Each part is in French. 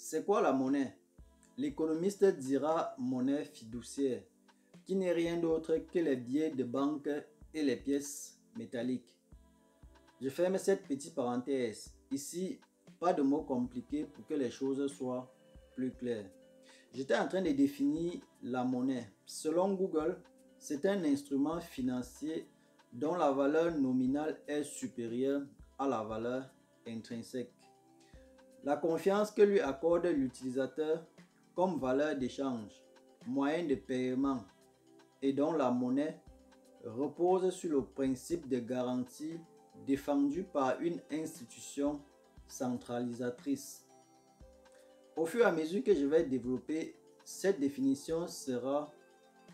C'est quoi la monnaie? L'économiste dira monnaie fiduciaire, qui n'est rien d'autre que les billets de banque et les pièces métalliques. Je ferme cette petite parenthèse. Ici, pas de mots compliqués pour que les choses soient plus claires. J'étais en train de définir la monnaie. Selon Google, c'est un instrument financier dont la valeur nominale est supérieure à la valeur intrinsèque. La confiance que lui accorde l'utilisateur comme valeur d'échange, moyen de paiement et dont la monnaie repose sur le principe de garantie défendu par une institution centralisatrice. Au fur et à mesure que je vais développer, cette définition sera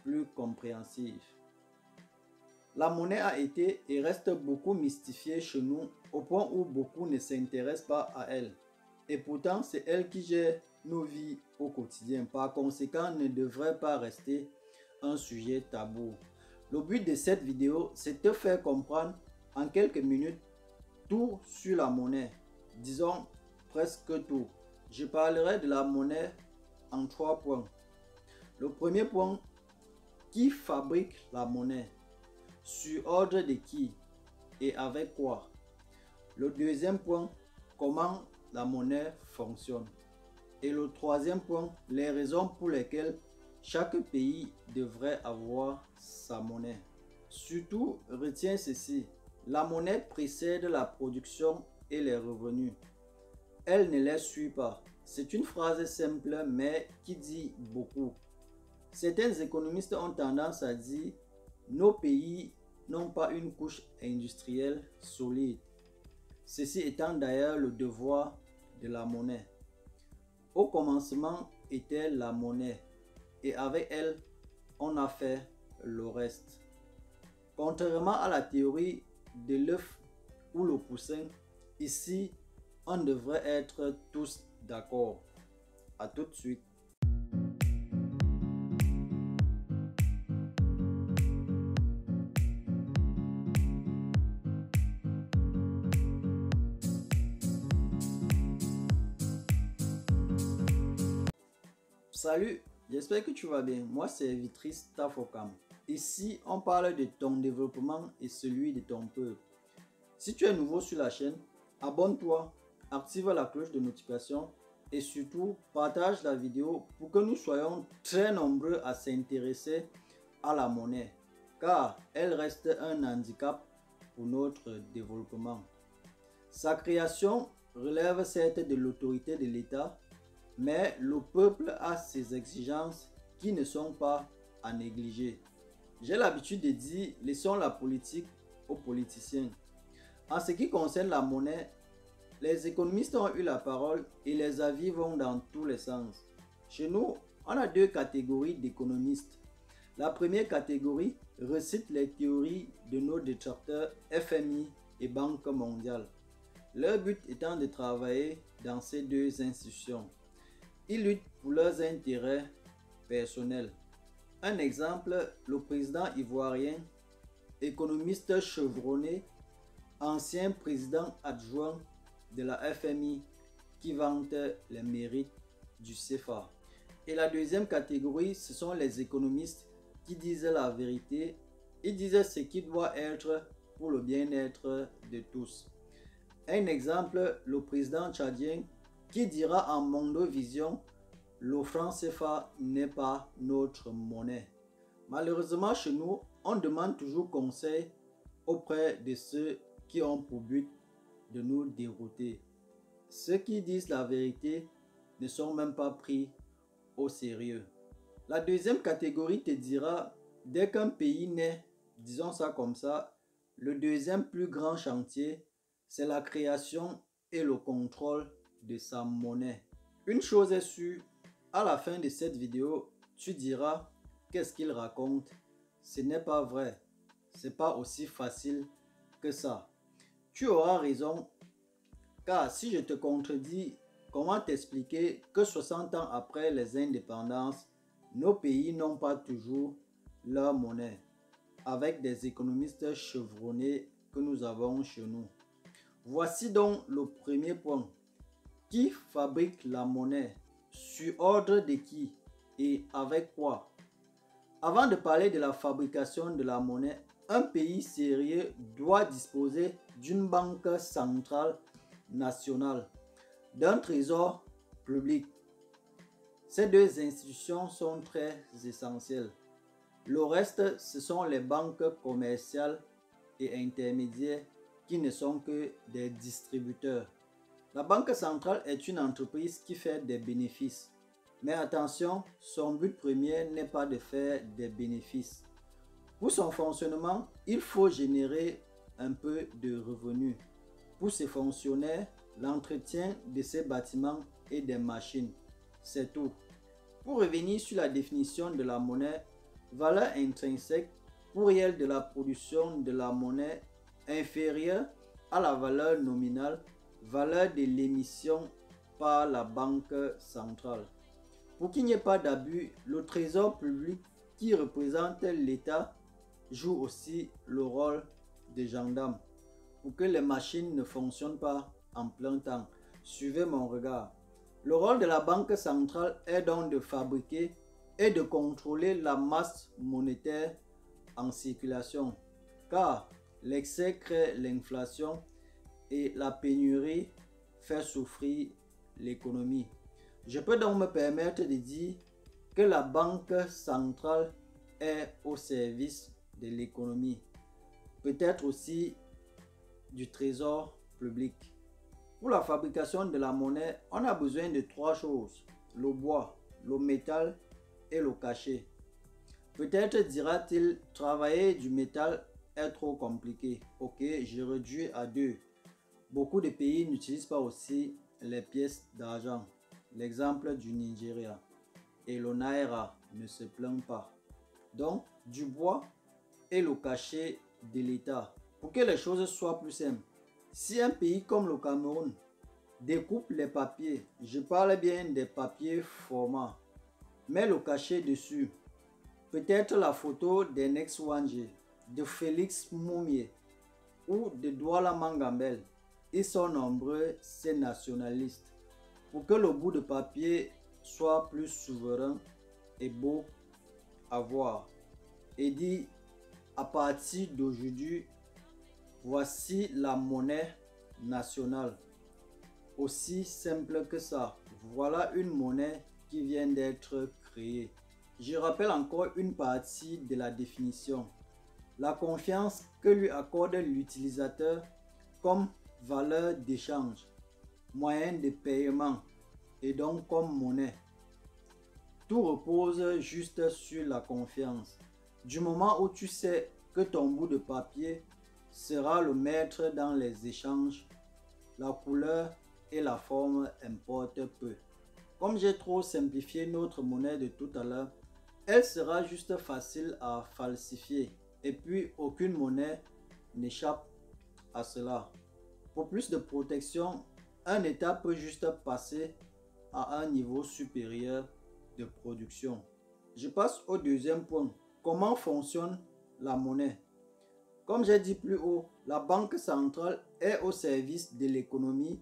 plus compréhensive. La monnaie a été et reste beaucoup mystifiée chez nous au point où beaucoup ne s'intéressent pas à elle. Et pourtant, c'est elle qui gère nos vies au quotidien. Par conséquent, ne devrait pas rester un sujet tabou. Le but de cette vidéo, c'est de te faire comprendre en quelques minutes tout sur la monnaie. Disons presque tout. Je parlerai de la monnaie en 3 points. Le premier point, qui fabrique la monnaie? Sur ordre de qui et avec quoi? Le deuxième point, comment la monnaie fonctionne. Et le troisième point, les raisons pour lesquelles chaque pays devrait avoir sa monnaie. Surtout, retiens ceci, la monnaie précède la production et les revenus. Elle ne les suit pas. C'est une phrase simple mais qui dit beaucoup. Certains économistes ont tendance à dire nos pays n'ont pas une couche industrielle solide. Ceci étant d'ailleurs le devoir de la monnaie. Au commencement était la monnaie et avec elle, on a fait le reste. Contrairement à la théorie de l'œuf ou le poussin, ici, on devrait être tous d'accord. À tout de suite. Salut, j'espère que tu vas bien. Moi, c'est Vitris Tafokam. Ici, on parle de ton développement et celui de ton peuple. Si tu es nouveau sur la chaîne, abonne-toi, active la cloche de notification et surtout, partage la vidéo pour que nous soyons très nombreux à s'intéresser à la monnaie, car elle reste un handicap pour notre développement. Sa création relève certes de l'autorité de l'État, mais le peuple a ses exigences qui ne sont pas à négliger. J'ai l'habitude de dire, laissons la politique aux politiciens. En ce qui concerne la monnaie, les économistes ont eu la parole et les avis vont dans tous les sens. Chez nous, on a 2 catégories d'économistes. La première catégorie recite les théories de nos détracteurs FMI et Banque mondiale. Leur but étant de travailler dans ces 2 institutions. Ils luttent pour leurs intérêts personnels. Un exemple, le président ivoirien, économiste chevronné, ancien président adjoint de la FMI qui vante les mérites du CFA. Et la deuxième catégorie, ce sont les économistes qui disent la vérité. Ils disent ce qui doit être pour le bien-être de tous. Un exemple, le président tchadien qui dira en Mondovision, le franc CFA n'est pas notre monnaie. Malheureusement, chez nous, on demande toujours conseil auprès de ceux qui ont pour but de nous dérouter. Ceux qui disent la vérité ne sont même pas pris au sérieux. La deuxième catégorie te dira, dès qu'un pays naît, disons ça comme ça, le deuxième plus grand chantier, c'est la création et le contrôle de sa monnaie. Une chose est sûre, à la fin de cette vidéo, tu diras qu'est-ce qu'il raconte. Ce n'est pas vrai. C'est pas aussi facile que ça. Tu auras raison, car si je te contredis, comment t'expliquer que 60 ans après les indépendances, nos pays n'ont pas toujours leur monnaie, avec des économistes chevronnés que nous avons chez nous. Voici donc le premier point. Qui fabrique la monnaie? Sur ordre de qui? Et avec quoi? Avant de parler de la fabrication de la monnaie, un pays sérieux doit disposer d'une banque centrale nationale, d'un trésor public. Ces deux institutions sont très essentielles. Le reste, ce sont les banques commerciales et intermédiaires qui ne sont que des distributeurs. La banque centrale est une entreprise qui fait des bénéfices. Mais attention, son but premier n'est pas de faire des bénéfices. Pour son fonctionnement, il faut générer un peu de revenus. Pour ses fonctionnaires, l'entretien de ses bâtiments et des machines. C'est tout. Pour revenir sur la définition de la monnaie, valeur intrinsèque, courriel de la production de la monnaie inférieure à la valeur nominale, valeur de l'émission par la banque centrale. Pour qu'il n'y ait pas d'abus, le trésor public qui représente l'État joue aussi le rôle de gendarme pour que les machines ne fonctionnent pas en plein temps. Suivez mon regard. Le rôle de la banque centrale est donc de fabriquer et de contrôler la masse monétaire en circulation, car l'excès crée l'inflation et la pénurie fait souffrir l'économie. Je peux donc me permettre de dire que la banque centrale est au service de l'économie, peut-être aussi du trésor public. Pour la fabrication de la monnaie, on a besoin de trois choses: le bois, le métal et le cachet. Peut-être dira-t-il, travailler du métal est trop compliqué. Ok, je réduis à deux. Beaucoup de pays n'utilisent pas aussi les pièces d'argent. L'exemple du Nigeria. Et le Naira ne se plaint pas. Donc, du bois et le cachet de l'État. Pour que les choses soient plus simples, si un pays comme le Cameroun découpe les papiers, je parle bien des papiers formats, met le cachet dessus, peut-être la photo d'Enex Wangé, de Félix Moumié ou de Douala Mangambel. Ils sont nombreux, ces nationalistes, pour que le bout de papier soit plus souverain et beau à voir. Et dit, à partir d'aujourd'hui, voici la monnaie nationale. Aussi simple que ça. Voilà une monnaie qui vient d'être créée. Je rappelle encore une partie de la définition. La confiance que lui accorde l'utilisateur comme valeur d'échange, moyen de paiement et donc comme monnaie. Tout repose juste sur la confiance. Du moment où tu sais que ton bout de papier sera le maître dans les échanges, la couleur et la forme importent peu. Comme j'ai trop simplifié notre monnaie de tout à l'heure, elle sera juste facile à falsifier. Et puis aucune monnaie n'échappe à cela. Pour plus de protection, un État peut juste passer à un niveau supérieur de production. Je passe au deuxième point. Comment fonctionne la monnaie? Comme j'ai dit plus haut, la banque centrale est au service de l'économie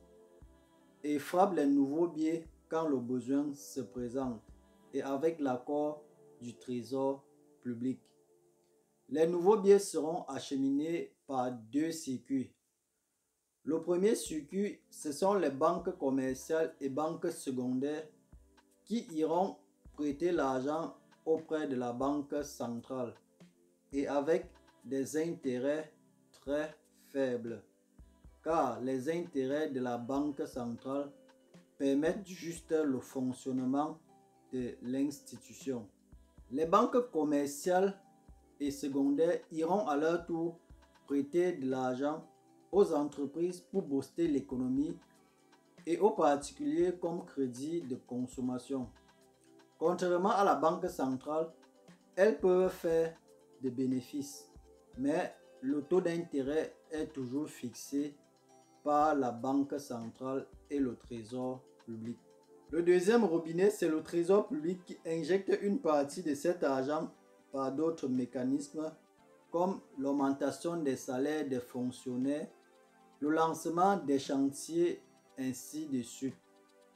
et frappe les nouveaux billets quand le besoin se présente et avec l'accord du trésor public. Les nouveaux billets seront acheminés par deux circuits. Le premier circuit, ce sont les banques commerciales et banques secondaires qui iront prêter l'argent auprès de la banque centrale et avec des intérêts très faibles, car les intérêts de la banque centrale permettent juste le fonctionnement de l'institution. Les banques commerciales et secondaires iront à leur tour prêter de l'argent aux entreprises pour booster l'économie et aux particuliers comme crédit de consommation. Contrairement à la banque centrale, elles peuvent faire des bénéfices, mais le taux d'intérêt est toujours fixé par la banque centrale et le trésor public. Le deuxième robinet, c'est le trésor public qui injecte une partie de cet argent par d'autres mécanismes comme l'augmentation des salaires des fonctionnaires, le lancement des chantiers, ainsi de suite.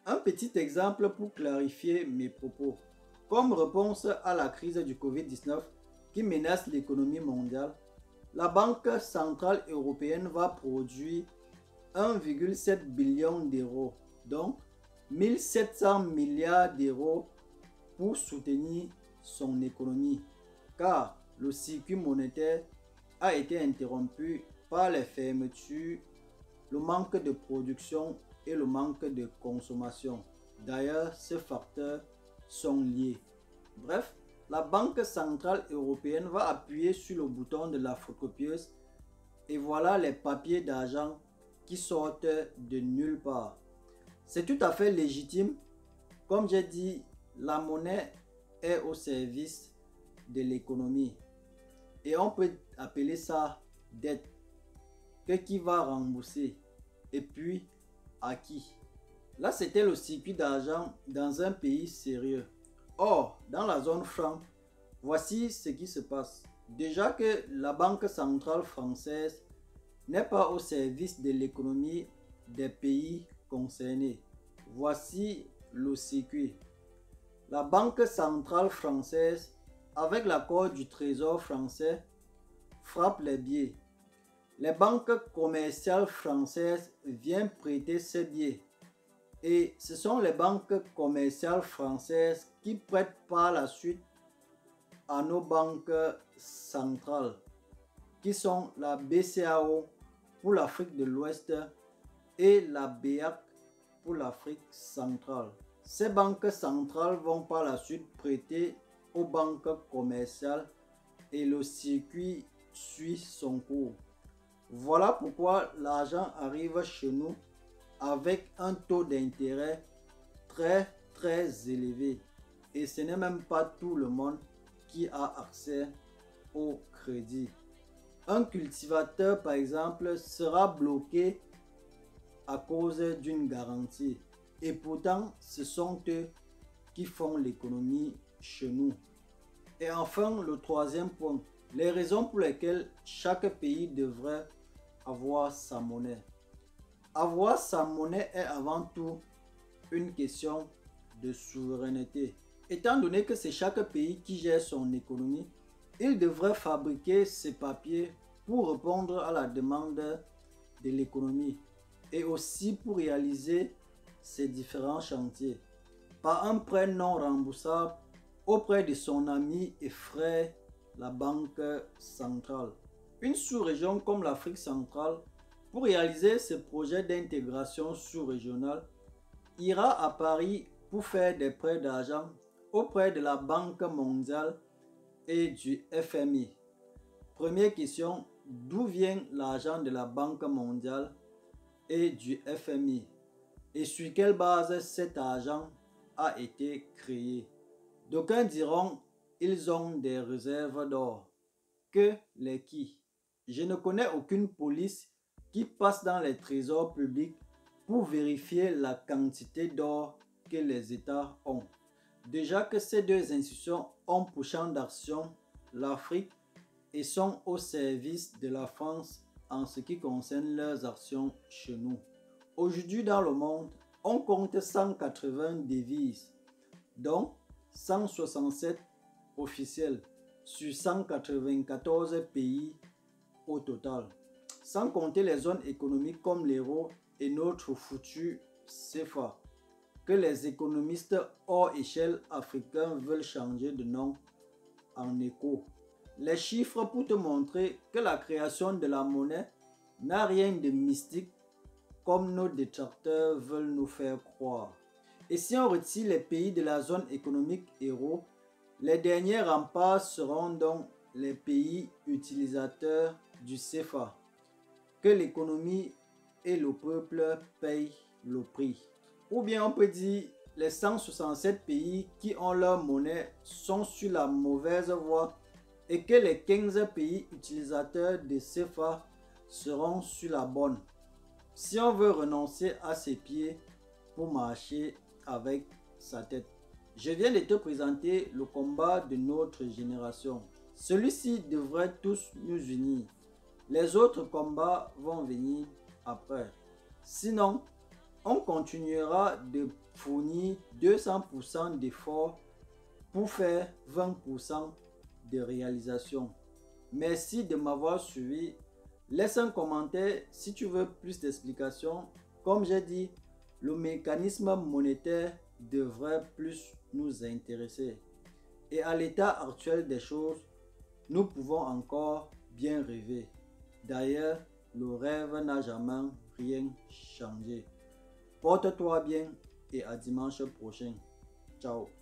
Un petit exemple pour clarifier mes propos. Comme réponse à la crise du Covid-19 qui menace l'économie mondiale, la Banque centrale européenne va produire 1,7 billion d'euros, donc 1700 milliards d'euros pour soutenir son économie, car le circuit monétaire a été interrompu par les fermetures, le manque de production et le manque de consommation. D'ailleurs, ces facteurs sont liés. Bref, la Banque centrale européenne va appuyer sur le bouton de la photocopieuse et voilà les papiers d'argent qui sortent de nulle part. C'est tout à fait légitime. Comme j'ai dit, la monnaie est au service de l'économie. Et on peut appeler ça dette. Que qui va rembourser? Et puis, à qui? Là, c'était le circuit d'argent dans un pays sérieux. Or, dans la zone franc, voici ce qui se passe. Déjà que la Banque centrale française n'est pas au service de l'économie des pays concernés. Voici le circuit. La Banque centrale française, avec l'accord du Trésor français, frappe les billets. Les banques commerciales françaises viennent prêter ces billets. Et ce sont les banques commerciales françaises qui prêtent par la suite à nos banques centrales, qui sont la BCAO pour l'Afrique de l'Ouest et la BEAC pour l'Afrique centrale. Ces banques centrales vont par la suite prêter aux banques commerciales et le circuit suit son cours. Voilà pourquoi l'argent arrive chez nous avec un taux d'intérêt très élevé. Et ce n'est même pas tout le monde qui a accès au crédit. Un cultivateur, par exemple, sera bloqué à cause d'une garantie. Et pourtant, ce sont eux qui font l'économie chez nous. Et enfin, le troisième point, les raisons pour lesquelles chaque pays devrait avoir sa monnaie. Avoir sa monnaie est avant tout une question de souveraineté. Étant donné que c'est chaque pays qui gère son économie, il devrait fabriquer ses papiers pour répondre à la demande de l'économie et aussi pour réaliser ses différents chantiers. Par un prêt non remboursable auprès de son ami et frère, la Banque centrale. Une sous-région comme l'Afrique centrale, pour réaliser ce projet d'intégration sous-régionale, ira à Paris pour faire des prêts d'argent auprès de la Banque mondiale et du FMI. Première question, d'où vient l'argent de la Banque mondiale et du FMI? Et sur quelle base cet argent a été créé? D'aucuns diront ils ont des réserves d'or. Que les qui? Je ne connais aucune police qui passe dans les trésors publics pour vérifier la quantité d'or que les États ont. Déjà que ces deux institutions ont pour champ d'action l'Afrique et sont au service de la France en ce qui concerne leurs actions chez nous. Aujourd'hui dans le monde, on compte 180 devises, dont 167 officielles sur 194 pays au total, sans compter les zones économiques comme l'euro et notre foutu CFA, que les économistes hors échelle africains veulent changer de nom en éco. Les chiffres pour te montrer que la création de la monnaie n'a rien de mystique comme nos détracteurs veulent nous faire croire. Et si on retire les pays de la zone économique euro, les derniers remparts seront donc les pays utilisateurs du CFA, que l'économie et le peuple payent le prix. Ou bien on peut dire les 167 pays qui ont leur monnaie sont sur la mauvaise voie et que les 15 pays utilisateurs de CFA seront sur la bonne. Si on veut renoncer à ses pieds pour marcher avec sa tête. Je viens de te présenter le combat de notre génération. Celui-ci devrait tous nous unir. Les autres combats vont venir après. Sinon, on continuera de fournir 200% d'efforts pour faire 20% de réalisation. Merci de m'avoir suivi. Laisse un commentaire si tu veux plus d'explications. Comme j'ai dit, le mécanisme monétaire devrait plus nous intéresser. Et à l'état actuel des choses, nous pouvons encore bien rêver. D'ailleurs, le rêve n'a jamais rien changé. Porte-toi bien et à dimanche prochain. Ciao.